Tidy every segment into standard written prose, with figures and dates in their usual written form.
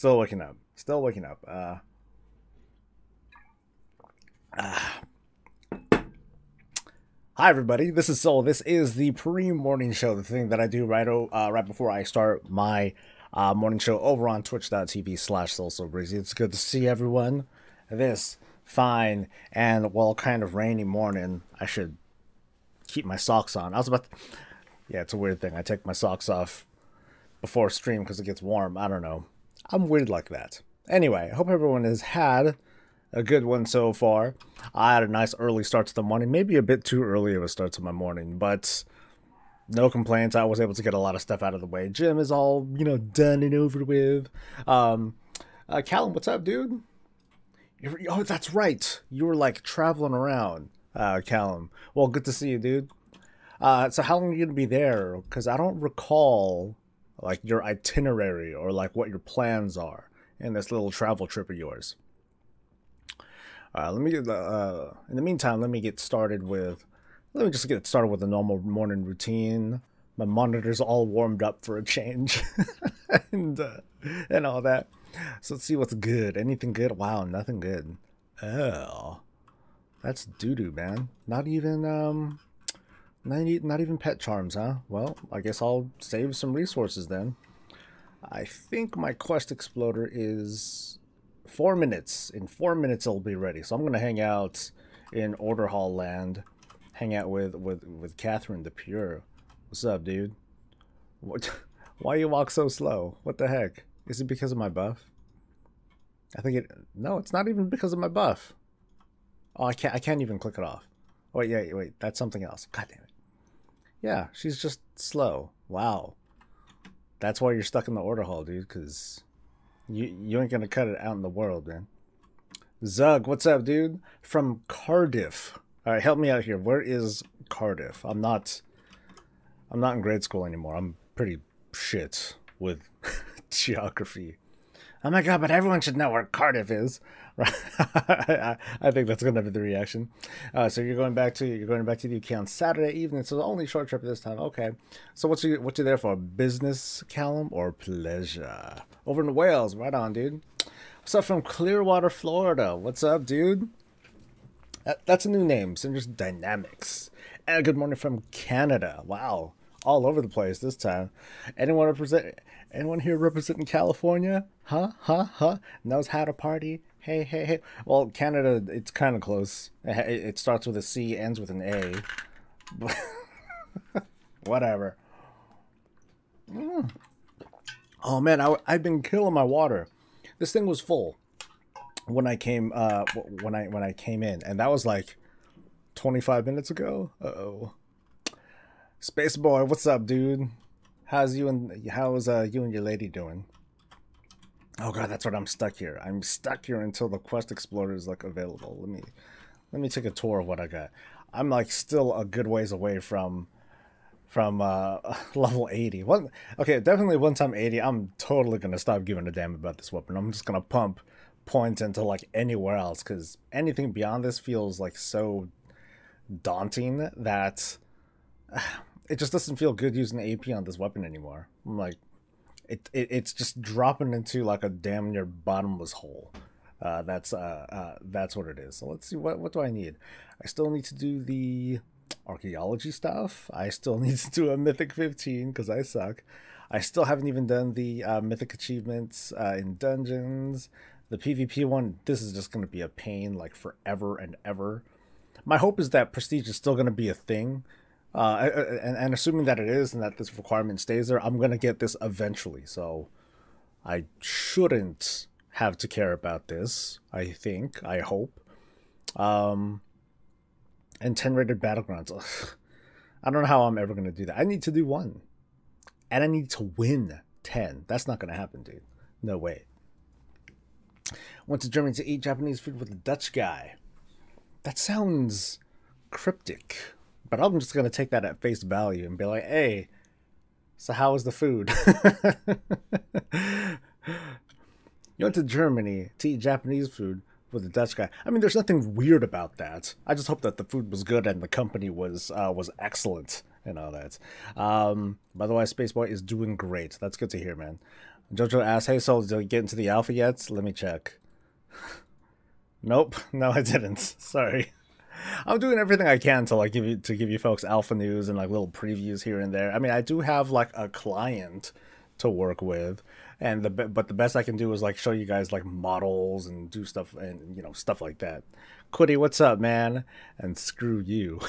Still waking up. Still waking up. Hi everybody, this is Soul. This is the pre-morning show, the thing that I do right before I start my morning show over on twitch.tv/SoulSoBreezy. It's good to see everyone this fine and, well, kind of rainy morning. I should keep my socks on. Yeah, it's a weird thing. I take my socks off before stream because it gets warm. I don't know. I'm weird like that. Anyway, I hope everyone has had a good one so far. I had a nice early start to the morning. Maybe a bit too early of a start to my morning, but no complaints. I was able to get a lot of stuff out of the way. Gym is all, done and over with. Callum, what's up, dude? Oh, that's right. You were, like, traveling around, Callum. Well, good to see you, dude. So how long are you going to be there? Because I don't recall, like, your itinerary or, like, what your plans are in this little travel trip of yours. Let me in the meantime, let me just get started with a normal morning routine. My monitor's all warmed up for a change, and all that. So let's see what's good. Anything good? Wow, nothing good. Oh, that's doo-doo, man. Not even pet charms, huh? Well, I guess I'll save some resources then. I think my quest exploder is 4 minutes. In 4 minutes it'll be ready. So I'm gonna hang out in Order Hall land, hang out with Catherine the Pure. What's up, dude? What? Why you walk so slow? What the heck? Is it because of my buff? No, it's not even because of my buff. Oh, I can't even click it off. Oh, wait, that's something else. God damn it. Yeah, she's just slow. Wow. That's why you're stuck in the Order Hall, dude, because you ain't gonna cut it out in the world, man. Zug, what's up, dude? From Cardiff. All right, help me out here. Where is Cardiff? I'm not in grade school anymore. I'm pretty shit with geography. Oh my god, but everyone should know where Cardiff is. Right? I think that's gonna be the reaction. So you're going back to the UK on Saturday evening, so only short trip this time. Okay. So what you there for? Business, Callum, or pleasure? Over in Wales, right on, dude. What's up from Clearwater, Florida? What's up, dude? That's a new name, Cinder's Dynamics. And good morning from Canada. Wow. All over the place this time. Anyone here representing California? Huh? Knows how to party? Hey. Well, Canada, it's kind of close. It starts with a C, ends with an A. Whatever. Oh man, I've been killing my water. This thing was full when I came when I came in, and that was like 25 minutes ago. Uh-oh. Space Boy, what's up, dude? How's you and your lady doing? Oh god, that's what I'm stuck here. I'm stuck here until the quest explorer is like available. Let me take a tour of what I got. I'm like still a good ways away from level 80. Okay, definitely once I'm 80, I'm totally gonna stop giving a damn about this weapon. I'm just gonna pump points into like anywhere else, because anything beyond this feels like so daunting that it just doesn't feel good using AP on this weapon anymore. I'm like, it's just dropping into like a damn near bottomless hole. That's what it is. So let's see, what do I need? I still need to do the archaeology stuff. I still need to do a mythic 15 because I suck. I still haven't even done the mythic achievements in dungeons. The PvP one, this is just going to be a pain like forever and ever. My hope is that prestige is still going to be a thing. And assuming that it is and that this requirement stays there, I'm going to get this eventually. So I shouldn't have to care about this, I hope. And 10 rated battlegrounds. Ugh. I don't know how I'm ever going to do that. I need to do 1. And I need to win 10. That's not going to happen, dude. No way. Went to Germany to eat Japanese food with a Dutch guy. That sounds cryptic. But I'm just going to take that at face value and be like, hey, so how was the food? You went to Germany to eat Japanese food with a Dutch guy. I mean, there's nothing weird about that. I just hope that the food was good and the company was excellent and all that. By the way, Spaceboy is doing great. That's good to hear, man. Jojo asks, "Hey, Soul, did you get into the alpha yet? Let me check." Nope, no, I didn't. Sorry. I'm doing everything I can to like give you folks alpha news and like little previews here and there. I mean, I do have like a client to work with, and but the best I can do is like show you guys like models and do stuff and stuff like that. Quiddy, what's up, man? And screw you.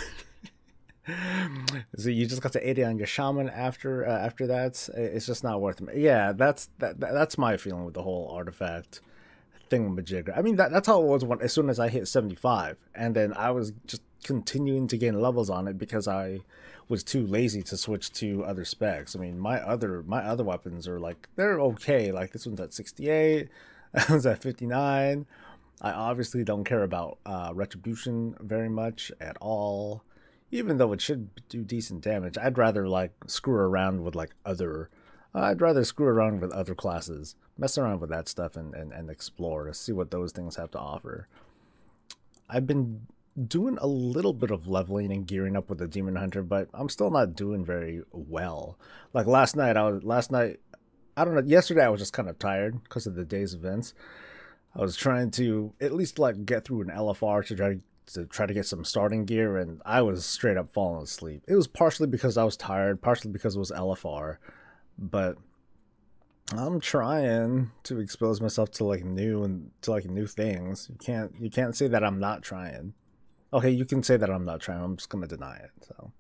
So you just got to 80 on your shaman after that. It's just not worth it. Yeah, that's my feeling with the whole artifact thingamajigger. I mean, that's how it was as soon as I hit 75, and then I was just continuing to gain levels on it because I was too lazy to switch to other specs. I mean, my other weapons are like, they're okay. Like this one's at 68, that one's at 59. I obviously don't care about retribution very much at all, even though it should do decent damage. I'd rather like screw around with like other. I'd rather screw around with other classes, mess around with that stuff, and explore to see what those things have to offer. I've been doing a little bit of leveling and gearing up with the Demon Hunter, but I'm still not doing very well. Like last night, I don't know, yesterday I was just kind of tired because of the day's events. I was trying to at least like get through an LFR to try to get some starting gear, and I was straight up falling asleep. It was partially because I was tired, partially because it was LFR, but I'm trying to expose myself to like new things. You can't say that I'm not trying. Okay, you can say that I'm not trying. I'm just gonna deny it. So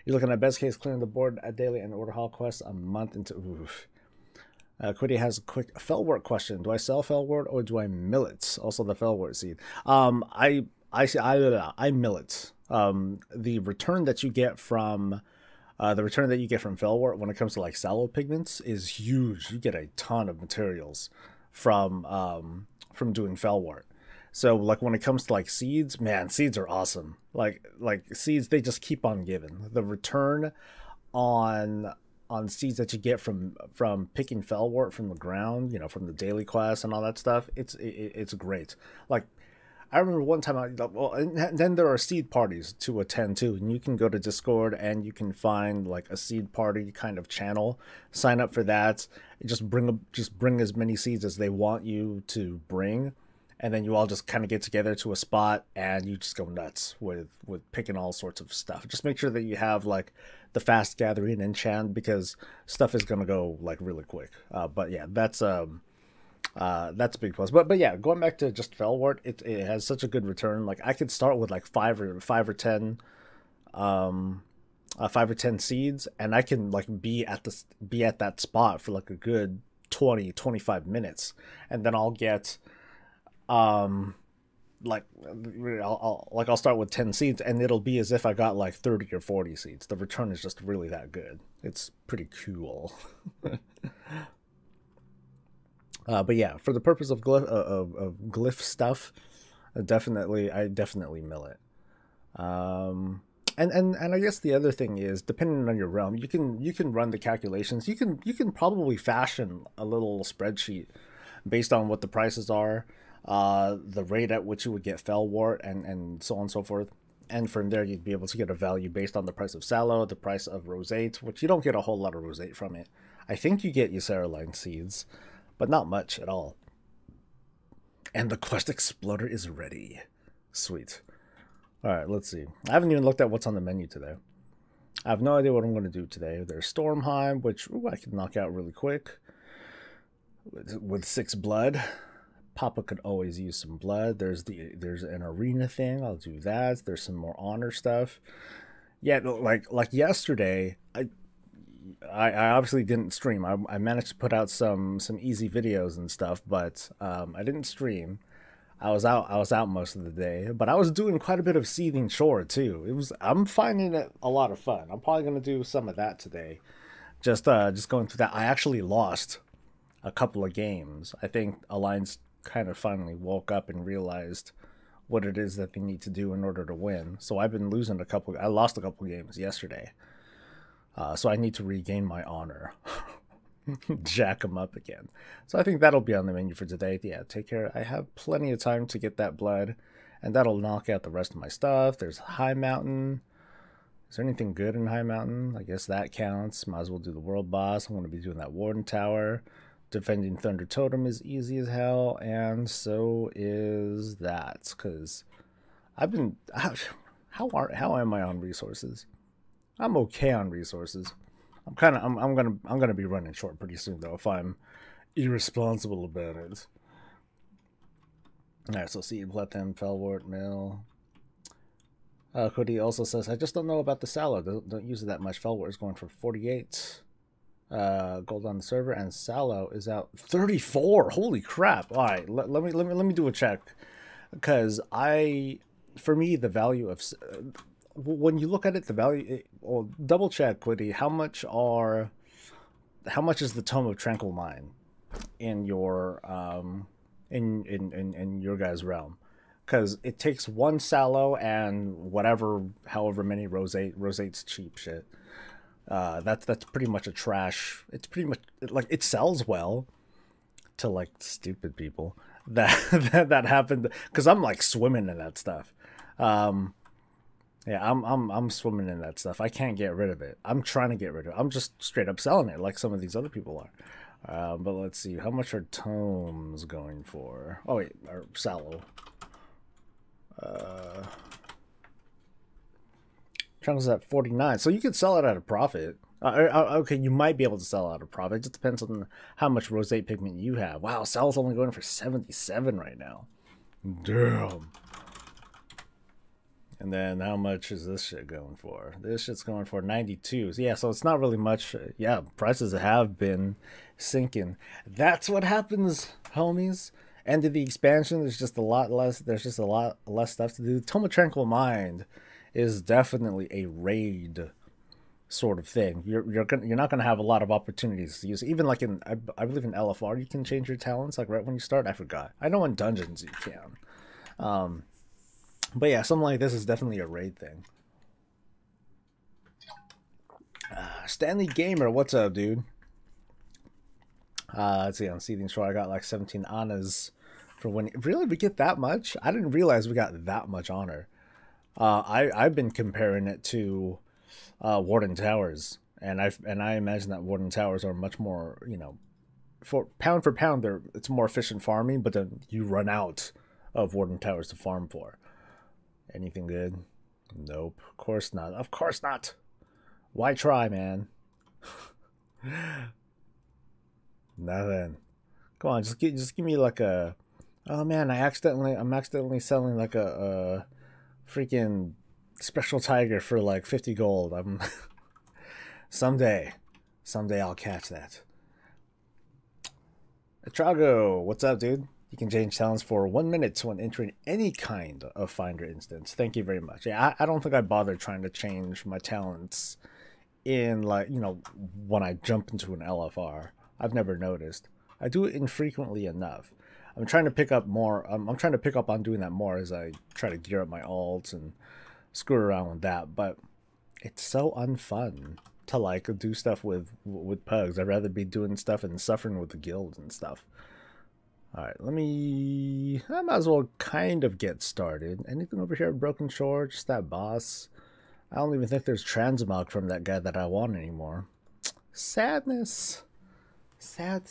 you're looking at best case clearing the board at daily and order hall quests a month into. Oof. Quiddy has a quick fellwort question. Do I sell fellwort or do I mill it? Also the fellwort seed. I mill it. The return that you get from fellwort when it comes to like sallow pigments is huge. You get a ton of materials from doing fellwort. So like when it comes to like seeds, man, seeds are awesome. Like seeds, they just keep on giving. The return on seeds that you get from picking fellwort from the ground, from the daily quest and all that stuff, it's great. Like I remember one time and then there are seed parties to attend too, and you can go to Discord and you can find like a seed party kind of channel, sign up for that, just bring as many seeds as they want you to bring, and then you all just kind of get together to a spot and you just go nuts with picking all sorts of stuff. Just make sure that you have like the fast gathering enchant, because stuff is gonna go like really quick. But yeah, that's a big plus. But yeah, going back to just fellwort, it has such a good return. Like I could start with like 5 or 10 seeds, and I can like be at that spot for like a good 20-25 minutes, and then I'll get I'll start with 10 seeds, and it'll be as if I got like 30 or 40 seeds. The return is just really that good. It's pretty cool. But yeah, for the purpose of glyph stuff, I definitely mill it. And I guess the other thing is, depending on your realm, you can run the calculations. You can probably fashion a little spreadsheet based on what the prices are, the rate at which you would get fellwort, and so on and so forth. And from there, you'd be able to get a value based on the price of sallow, the price of rosate, which you don't get a whole lot of rosate from it. I think you get Euceraline seeds, but not much at all. And the quest exploder is ready. Sweet. Alright, let's see. I haven't even looked at what's on the menu today. I have no idea what I'm going to do today. There's Stormheim, which I could knock out really quick with 6 blood. Papa could always use some blood. There's an arena thing. I'll do that. There's some more honor stuff. Yeah, like yesterday, I obviously didn't stream. I managed to put out some easy videos and stuff, but I didn't stream. I was out most of the day, but I was doing quite a bit of Seething Shore too. I'm finding it a lot of fun. I'm probably gonna do some of that today. Just going through that. I actually lost a couple of games. I think Alliance kind of finally woke up and realized what it is that they need to do in order to win. So I've been losing I lost a couple of games yesterday. So I need to regain my honor. Jack them up again. So I think that'll be on the menu for today. Yeah, take care. I have plenty of time to get that blood, and that'll knock out the rest of my stuff. There's High Mountain. Is there anything good in High Mountain? I guess that counts. Might as well do the world boss. I'm going to be doing that Warden Tower. Defending Thunder Totem is easy as hell, and so is that. Because I've been how am I on resources? I'm okay on resources. I'm gonna be running short pretty soon though if I'm irresponsible about it. Alright, so Seed, Platinum, Felwort, Mill. Cody also says, I just don't know about the Sallow. Don't use it that much. Felwort is going for 48 gold on the server, and Sallow is out 34. Holy crap! All right, let me do a check, because for me the value of when you look at it, the value. Well, double check, Cody. How much is the Tome of Tranquil Mind in your in your guys' realm? Because it takes one Sallow and however many Rosate's cheap shit. That's pretty much a trash. It's pretty much like it sells well to like stupid people that happened, because I'm like swimming in that stuff. Yeah, I'm swimming in that stuff. I can't get rid of it. I'm trying to get rid of it. I'm just straight up selling it like some of these other people are. But let's see, how much are tomes going for? Oh wait, or Sallow. Chunks at 49, so you could sell it at a profit. Okay, you might be able to sell it at a profit. It just depends on how much rosate pigment you have. Wow, Sal's only going for 77 right now. Damn. And then how much is this shit going for? This shit's going for 92. So yeah, so it's not really much. Yeah, prices have been sinking. That's what happens, homies. End of the expansion, there's just a lot less stuff to do. Tome of Tranquil Mind is definitely a raid sort of thing. You're not gonna have a lot of opportunities to use. Even like I believe in LFR you can change your talents like right when you start. I forgot. I know in dungeons you can. But yeah, something like this is definitely a raid thing. Stanley Gamer, what's up, dude? Let's see, on Seething Shore I got like 17 Annas for when. Really, we get that much? I didn't realize we got that much honor. I've been comparing it to Warden Towers, and I imagine that Warden Towers are much more, for pound, it's more efficient farming, but then you run out of Warden Towers to farm for. Anything good? Nope. Of course not. Of course not. Why try, man? Nothing. Come on, just give me like a. Oh man, I'm accidentally selling like a freaking special tiger for like 50 gold. I'm someday I'll catch that. Trago, what's up, dude? You can change talents for 1 minute when entering any kind of finder instance. Thank you very much. Yeah, I don't think I bothered trying to change my talents in like, when I jump into an LFR. I've never noticed. I do it infrequently enough. I'm trying to pick up more. I'm trying to pick up on doing that more as I try to gear up my alts and screw around with that. But it's so unfun to like do stuff with pugs. I'd rather be doing stuff and suffering with the guilds and stuff. Alright, I might as well kind of get started. Anything over here at Broken Shore? Just that boss. I don't even think there's transmog from that guy that I want anymore. Sadness. Sad.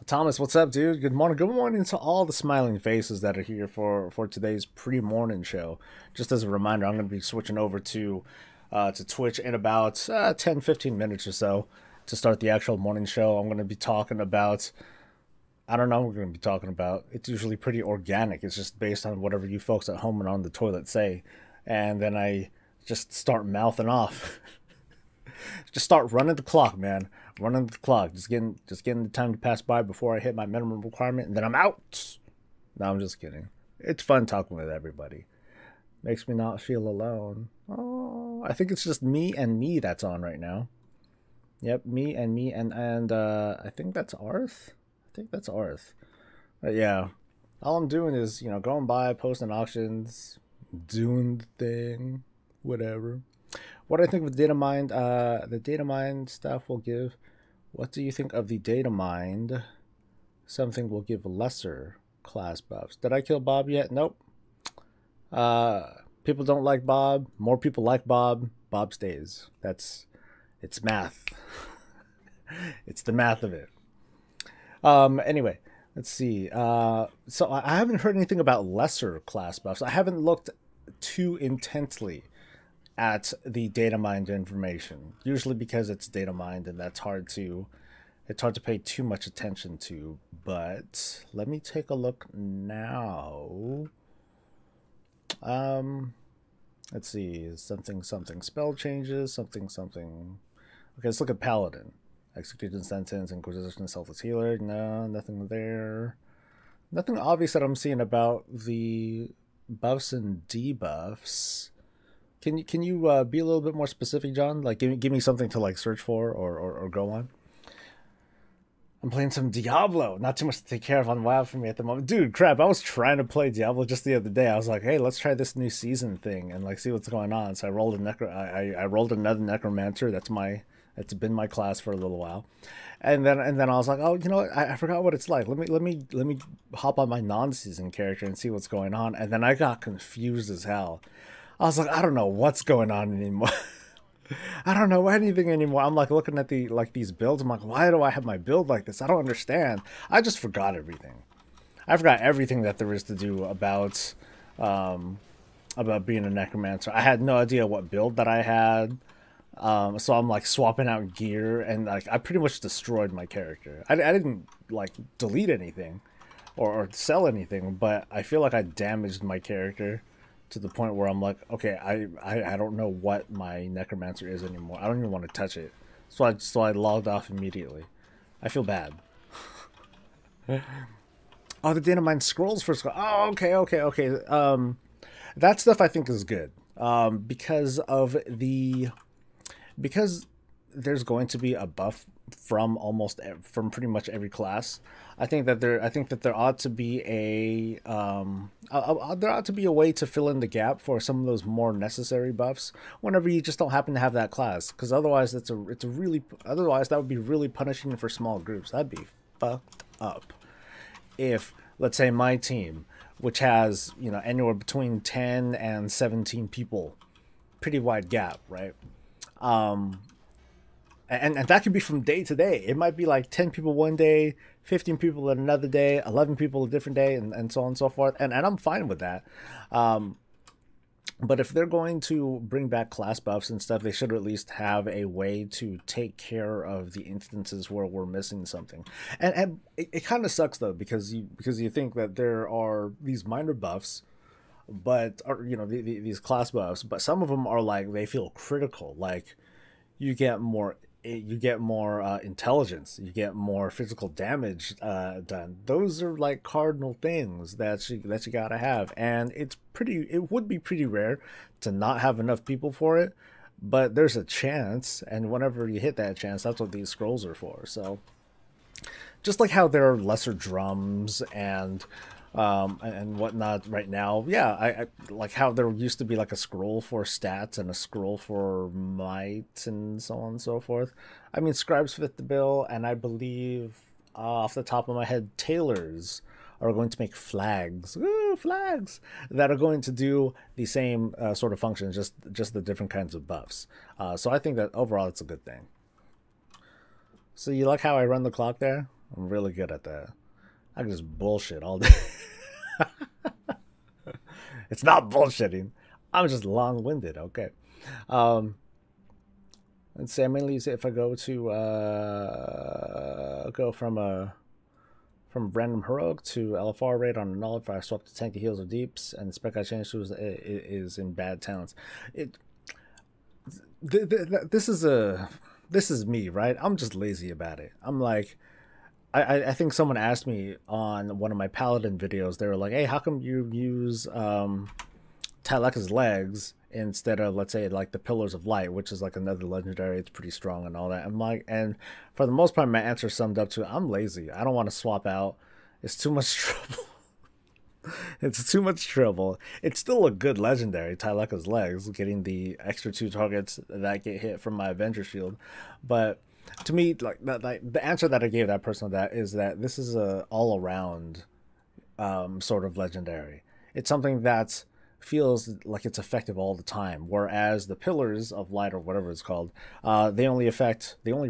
Thomas, what's up, dude? Good morning. Good morning to all the smiling faces that are here for today's pre-morning show. Just as a reminder, I'm going to be switching over to Twitch in about 10-15 minutes or so to start the actual morning show. I'm going to be talking about, I don't know what we're going to be talking about. It's usually pretty organic. It's just based on whatever you folks at home and on the toilet say. And then I just start mouthing off. Just start running the clock, man. Running the clock. Just getting the time to pass by before I hit my minimum requirement, and then I'm out. No, I'm just kidding. It's fun talking with everybody. Makes me not feel alone. Oh, I think it's just me and me that's on right now. Yep, me, and I think that's Arth. But yeah, all I'm doing is, going by, posting auctions, doing the thing, whatever. What do I think of the data mine? The data mine stuff will give. What do you think of the data mine? Something will give lesser class buffs. Did I kill Bob yet? Nope. People don't like Bob. More people like Bob. Bob stays. It's math. It's the math of it. Anyway, let's see. So I haven't heard anything about lesser class buffs. I haven't looked too intently at the data mined information. Usually because it's data mined and that's it's hard to pay too much attention to. But let me take a look now. Let's see, something spell changes, something. Okay, let's look at Paladin. Execution sentence, Inquisition, Selfless Healer. No, nothing there. Nothing obvious that I'm seeing about the buffs and debuffs. Can you be a little bit more specific, John? Like, give me something to like search for or go on. I'm playing some Diablo. Not too much to take care of on WoW for me at the moment. Dude, crap, I was trying to play Diablo just the other day. I was like, hey, let's try this new season thing and like see what's going on. So I rolled I rolled another Necromancer. It's been my class for a little while. And then I was like, oh, you know what? I forgot what it's like. Let me hop on my non-season character and see what's going on. And then I got confused as hell. I was like, I don't know what's going on anymore. I don't know anything anymore. I'm like looking at these builds. I'm like, why do I have my build like this? I don't understand. I just forgot everything. I forgot everything that there is to do about being a necromancer. I had no idea what build that I had. So I'm like swapping out gear and like I pretty much destroyed my character. I didn't like delete anything or sell anything, but I feel like I damaged my character to the point where I'm like, okay, I don't know what my necromancer is anymore. I don't even want to touch it. So I logged off immediately. I feel bad. Oh, the data mine scrolls for scroll. Oh, okay. That stuff I think is good. Because there's going to be a buff from pretty much every class. I think that there ought to be a way to fill in the gap for some of those more necessary buffs whenever you just don't happen to have that class, because otherwise that would be really punishing for small groups. That'd be fucked up. If, let's say, my team, which has, you know, anywhere between 10 and 17 people, pretty wide gap, right? And that could be from day to day. It might be like 10 people one day, 15 people another day, 11 people a different day, and so on and so forth. And I'm fine with that. But if they're going to bring back class buffs and stuff, they should at least have a way to take care of the instances where we're missing something. And it kind of sucks though, because you think that there are these minor buffs, but these class buffs, but some of them are like, they feel critical. Like you get more intelligence, you get more physical damage done. Those are like cardinal things that you gotta have, and it would be pretty rare to not have enough people for it, but there's a chance, and whenever you hit that chance, that's what these scrolls are for. So just like how there are lesser drums and whatnot right now. Yeah, I like how there used to be like a scroll for stats and a scroll for might and so on and so forth. I mean, scribes fit the bill, and I believe off the top of my head, tailors are going to make flags. Ooh, flags that are going to do the same sort of function, just the different kinds of buffs. So I think that overall it's a good thing. So you like how I run the clock there? I'm really good at that. I can just bullshit all day. It's not bullshitting. I'm just long-winded. Okay. Let's say I mainly use it if I go to go from random heroic to LFR rate on a null. If I swap to tanky heals or deeps, and the spec I changed to is in bad talents. This is me, right? I'm just lazy about it. I'm like, I think someone asked me on one of my Paladin videos, they were like, hey, how come you use Tyleka's legs instead of, let's say, like the Pillars of Light, which is like another legendary, it's pretty strong and all that. I'm like, and for the most part, my answer summed up to, I'm lazy. I don't want to swap out. It's too much trouble. It's too much trouble. It's still a good legendary, Tyleka's legs, getting the extra 2 targets that get hit from my Avenger Shield. But to me, like the answer that I gave that person that is that this is a all-around sort of legendary. It's something that's feels like it's effective all the time, whereas the pillars of light, or whatever it's called, they only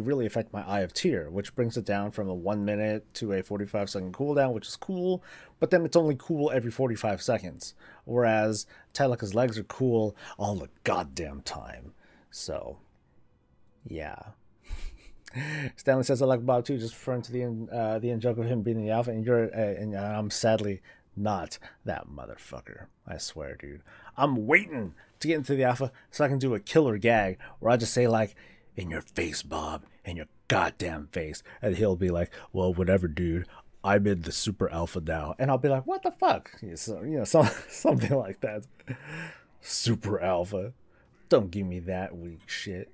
really affect my Eye of Tyr, which brings it down from a 1 minute to a 45-second cooldown, which is cool, but then it's only cool every 45 seconds, whereas Telica's legs are cool all the goddamn time. So yeah. Stanley says, I like Bob too, just referring to the end joke of him being the alpha, and I'm sadly not that motherfucker. I swear, dude. I'm waiting to get into the alpha so I can do a killer gag where I just say, like, in your face, Bob, in your goddamn face. And he'll be like, well, whatever, dude. I'm in the super alpha now. And I'll be like, what the fuck? So, something like that. Super alpha. Don't give me that weak shit.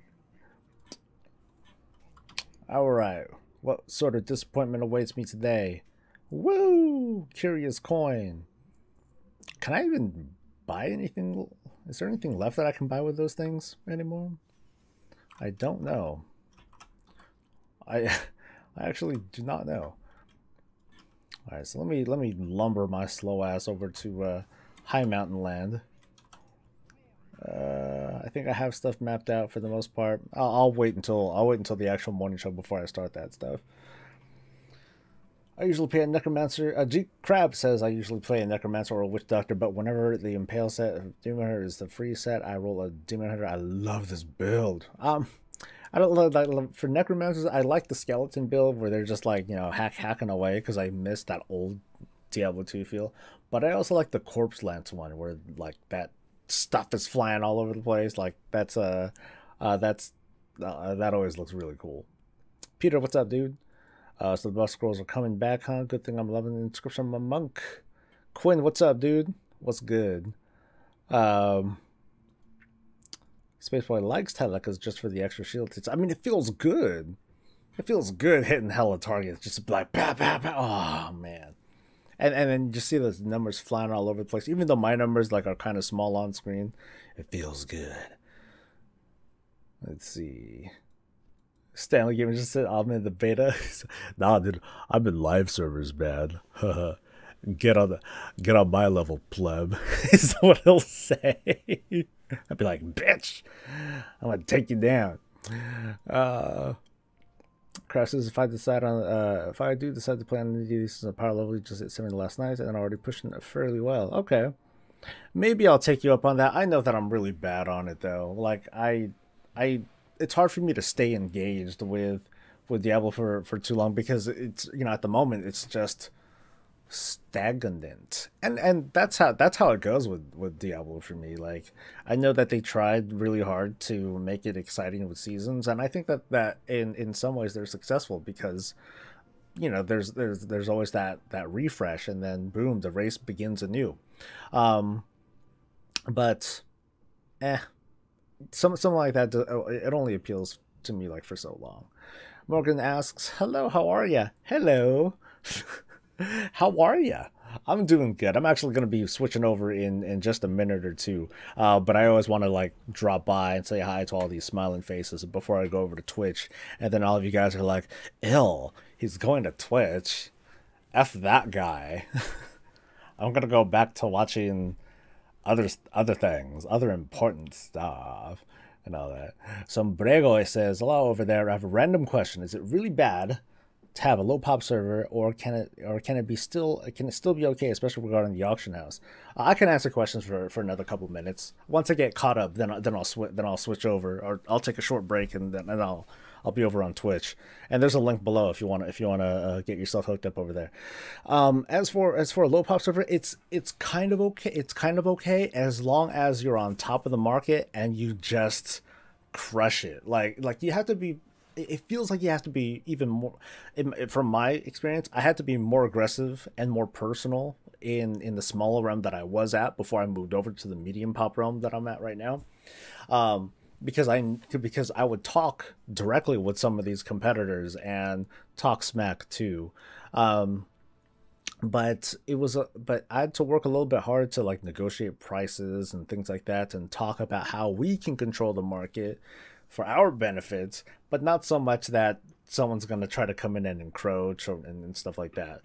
Alright, what sort of disappointment awaits me today? Woo! Curious coin. Can I even buy anything? Is there anything left that I can buy with those things anymore? I don't know. I actually do not know. Alright, so let me lumber my slow ass over to High Mountain Land. I think I have stuff mapped out for the most part. I'll wait until the actual morning show before I start that stuff. I usually play a Necromancer. G Crab says I usually play a Necromancer or a Witch Doctor, but whenever the Impale set of Demon Hunter is the free set, I roll a Demon Hunter. I love this build. I don't love that for Necromancers. I like the skeleton build where they're just like, hacking away, because I miss that old Diablo 2 feel. But I also like the Corpse Lance one where like that stuff is flying all over the place. Like that always looks really cool. Peter, what's up, dude? So the buff scrolls are coming back, huh? Good thing I'm loving the inscription of my monk. Quinn, what's up, dude? What's good? Spaceboy likes Teleka's just for the extra shield hits. I mean, it feels good. It feels good hitting hella targets. Just like, pow, pow, pow. Oh, man. And then just see those numbers flying all over the place. Even though my numbers like are kind of small on screen, it feels good. Let's see. Stanley Gaming just said I'm in the beta. Nah, dude, I'm in live servers, man. Get on my level, pleb. Is what he'll say. I'd be like, bitch, I'm gonna take you down. Crash says if I do decide to play on these power level, just hit 70 last night, and I'm already pushing it fairly well. Okay, maybe I'll take you up on that. I know that I'm really bad on it though. Like it's hard for me to stay engaged with Diablo for too long, because it's at the moment it's just stagnant, and that's how it goes with Diablo for me. Like, I know that they tried really hard to make it exciting with seasons, and I think that in some ways they're successful, because there's always that refresh, and then boom, the race begins anew. But something like that, it only appeals to me like for so long. Morgan asks, hello, how are ya? Hello. How are ya? I'm doing good. I'm actually going to be switching over in just a minute or two, but I always want to like drop by and say hi to all these smiling faces before I go over to Twitch, and then all of you guys are like, ill, he's going to Twitch, F that guy. I'm going to go back to watching other things, other important stuff, and all that. Sombrego says, hello over there, I have a random question. Is it really bad to have a low pop server, or can it still be okay, especially regarding the auction house? I can answer questions for another couple minutes. Once I get caught up, then I'll switch over, or I'll take a short break, and then I'll be over on Twitch. And there's a link below if you want to get yourself hooked up over there. As for a low pop server, it's kind of okay. It's kind of okay as long as you're on top of the market and you just crush it. Like you have to be. It feels like you have to be even more. From my experience, I had to be more aggressive and more personal in the smaller realm that I was at before I moved over to the medium pop realm that I'm at right now. Because I would talk directly with some of these competitors and talk smack too. But I had to work a little bit hard to like negotiate prices and things like that, and talk about how we can control the market for our benefits, but not so much that someone's gonna try to come in and encroach and stuff like that.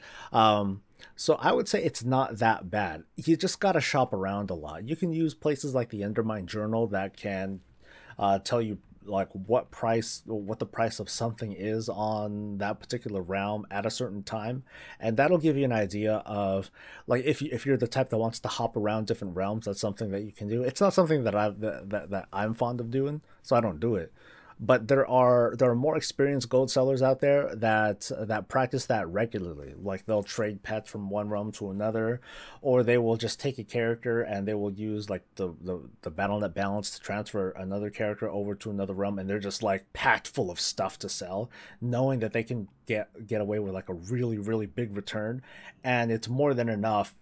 So I would say it's not that bad. You just gotta shop around a lot. You can use places like the Endermine Journal that can tell you like what the price of something is on that particular realm at a certain time, and that'll give you an idea of like if you're the type that wants to hop around different realms. That's something that you can do. It's not something that I'm fond of doing, so I don't do it. But there are more experienced gold sellers out there that practice that regularly. Like they'll trade pets from one realm to another, or they will just take a character and they will use like the BattleNet balance to transfer another character over to another realm, and they're just like packed full of stuff to sell, knowing that they can get away with like a really big return, and it's more than enough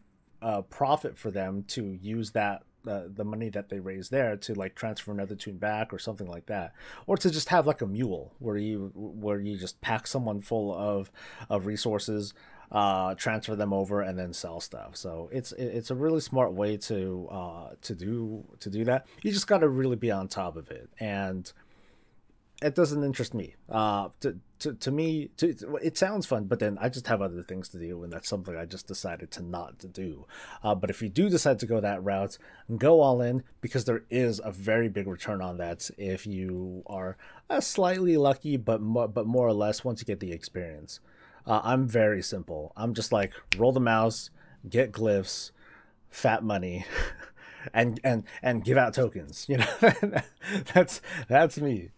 profit for them to use that the money that they raise there to like transfer another tune back or something like that, or to just have like a mule where you just pack someone full of resources, transfer them over, and then sell stuff. So it's a really smart way to do that. You just got to really be on top of it, and it doesn't interest me. To me, it sounds fun, but then I just have other things to do, and that's something I just decided to not to do. But if you do decide to go that route, go all in, because there is a very big return on that if you are slightly lucky, but more or less once you get the experience. I'm very simple. I'm just like roll the mouse, get glyphs, fat money. and give out tokens, you know. that's me.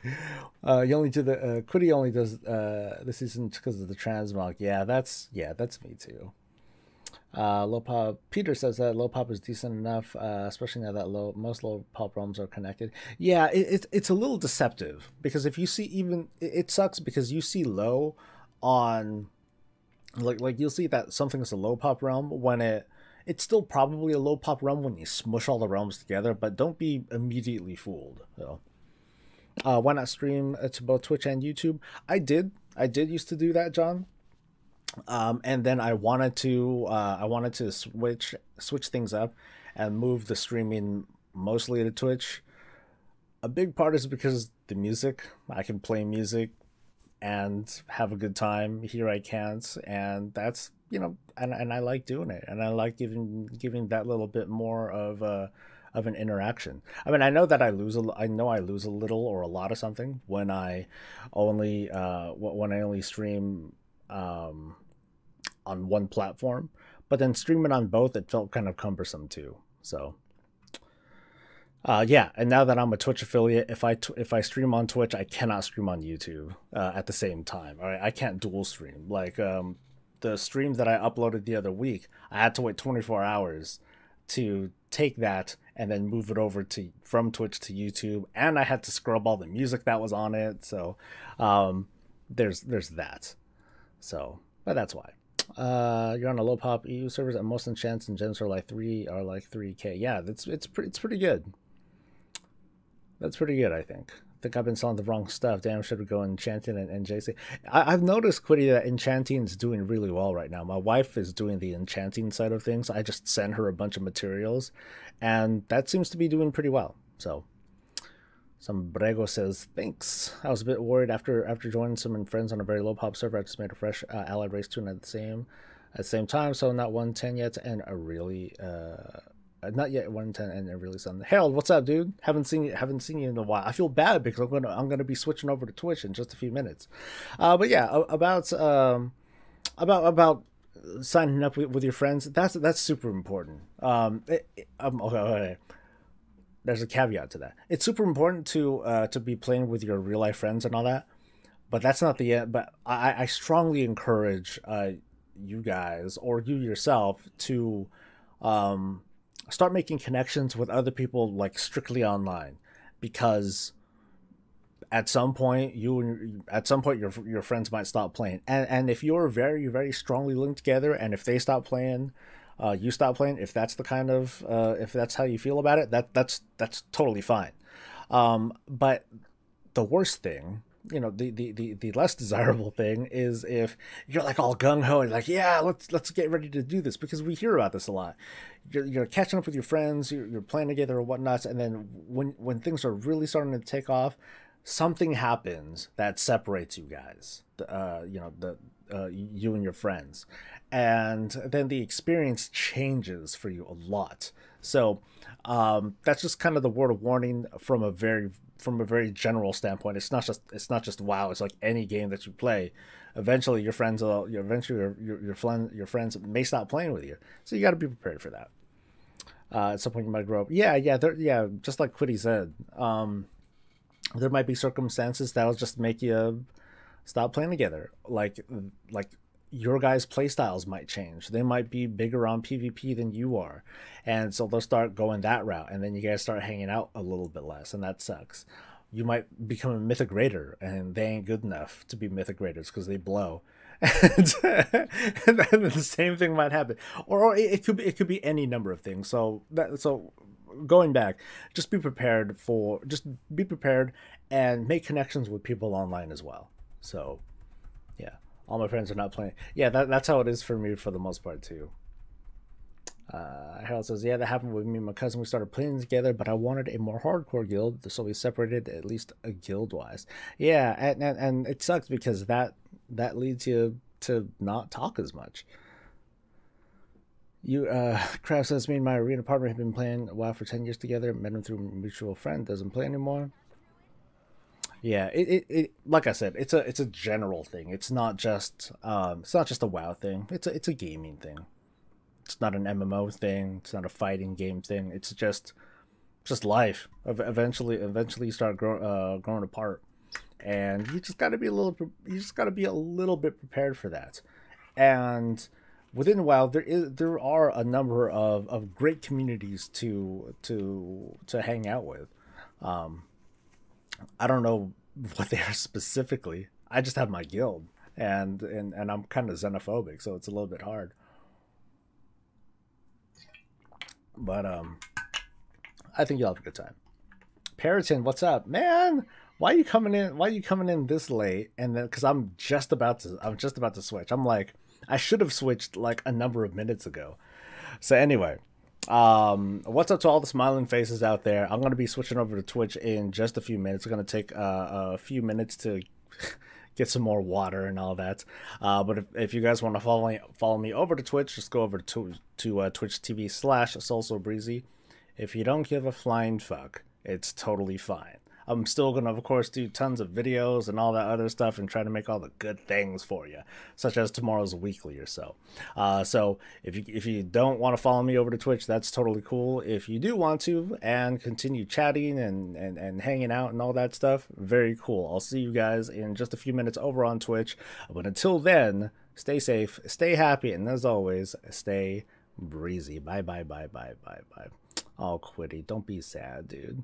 You only do the Quiddy only does this season because of the transmog. Yeah, that's me too. Low pop Peter says that low pop is decent enough, especially now that most low pop realms are connected. Yeah, it's a little deceptive, because if you see, even it sucks because you see low on like you'll see that something is a low pop realm when it's still probably a low pop realm when you smush all the realms together, but don't be immediately fooled. So, why not stream to both Twitch and YouTube? I did used to do that, John. And then I wanted to switch things up and move the streaming mostly to Twitch. A big part is because the music. I can play music and have a good time. Here I can't, and that's, you know, and I like doing it, and I like giving that little bit more of an interaction. I mean, I know that I lose a little or a lot of something when I only stream on one platform, but then streaming on both, it felt kind of cumbersome too. So yeah, and now that I'm a Twitch affiliate, if I stream on Twitch, I cannot stream on YouTube at the same time. All right, I can't dual stream. Like the stream that I uploaded the other week, I had to wait 24 hours to take that and then move it over from Twitch to YouTube, and I had to scrub all the music that was on it. So there's that. So, but that's why. You're on a low pop EU servers, and most enchants and gems are like 3K. Yeah, it's pretty good. That's pretty good, I think. I think I've been selling the wrong stuff. Damn, should we go enchanting and JC? I've noticed, Quiddy, that enchanting is doing really well right now. My wife is doing the enchanting side of things. I just send her a bunch of materials, and that seems to be doing pretty well. So, some Brego says, thanks. I was a bit worried after joining some friends on a very low pop server. I just made a fresh allied race tune at the same time, so not 110 yet, and a really not yet 110 and a really something. Harold, what's up, dude? Haven't seen you in a while. I feel bad because I'm gonna be switching over to Twitch in just a few minutes. But yeah, about signing up with your friends, that's super important. Okay. There's a caveat to that. It's super important to be playing with your real life friends and all that, but that's not the end. But I strongly encourage you guys or you yourself to start making connections with other people, like strictly online, because at some point your friends might stop playing, and if you're very, very strongly linked together, and if they stop playing, you stop playing, if that's the kind of if that's how you feel about it, that's totally fine. But the worst thing, you know, the less desirable thing is if you're like all gung-ho and like, yeah, let's get ready to do this, because we hear about this a lot. You're catching up with your friends, you're playing together or whatnot, and then when things are really starting to take off, something happens that separates you guys, you know, you and your friends, and then the experience changes for you a lot. So that's just kind of the word of warning from a very general standpoint. It's not just WoW. It's like any game that you play. Eventually, your friends will eventually your friends may stop playing with you. So you got to be prepared for that. At some point, you might grow up. Yeah. Just like Quiddy said, there might be circumstances that'll just make you stop playing together. Like your guys' playstyles might change. They might be bigger on PvP than you are, and so they'll start going that route, and then you guys start hanging out a little bit less, and that sucks. You might become a mythic raider, and they ain't good enough to be mythic raiders because they blow. And then the same thing might happen, or it could be any number of things. So going back, just be prepared and make connections with people online as well. So yeah, all my friends are not playing. Yeah, that's how it is for me for the most part too. Harold says, yeah, that happened with me and my cousin. We started playing together, but I wanted a more hardcore guild, so we separated, at least guild wise. Yeah, and it sucks because that leads you to not talk as much. Kraft says, me and my arena partner have been playing WoW for 10 years together. Met him through a mutual friend. Doesn't play anymore. Yeah, it like I said, it's a general thing. It's not just a WoW thing. It's a gaming thing. It's not an MMO thing. It's not a fighting game thing. It's just life. Eventually you start growing apart, and you just got to be a little bit prepared for that. And within WoW, there are a number of great communities to hang out with. I don't know what they are specifically. I just have my guild, and I'm kind of xenophobic, so it's a little bit hard. But I think you'll have a good time. Periton, what's up, man? Why are you coming in? Why are you coming in this late? And then, because I'm just about to switch. I'm like, I should have switched like a number of minutes ago. So anyway, what's up to all the smiling faces out there? I'm gonna be switching over to Twitch in just a few minutes. It's gonna take a few minutes to get some more water and all that. But if you guys want to follow me over to Twitch, just go over to Twitch TV/SoulSoBreezy. If you don't give a flying fuck, it's totally fine. I'm still gonna, of course, do tons of videos and all that other stuff and try to make all the good things for you, such as tomorrow's weekly or so. So if you don't want to follow me over to Twitch, that's totally cool. If you do want to and continue chatting and hanging out and all that stuff, very cool. I'll see you guys in just a few minutes over on Twitch. But until then, stay safe, stay happy, and as always, stay breezy. Bye. Oh, Quiddy, don't be sad, dude.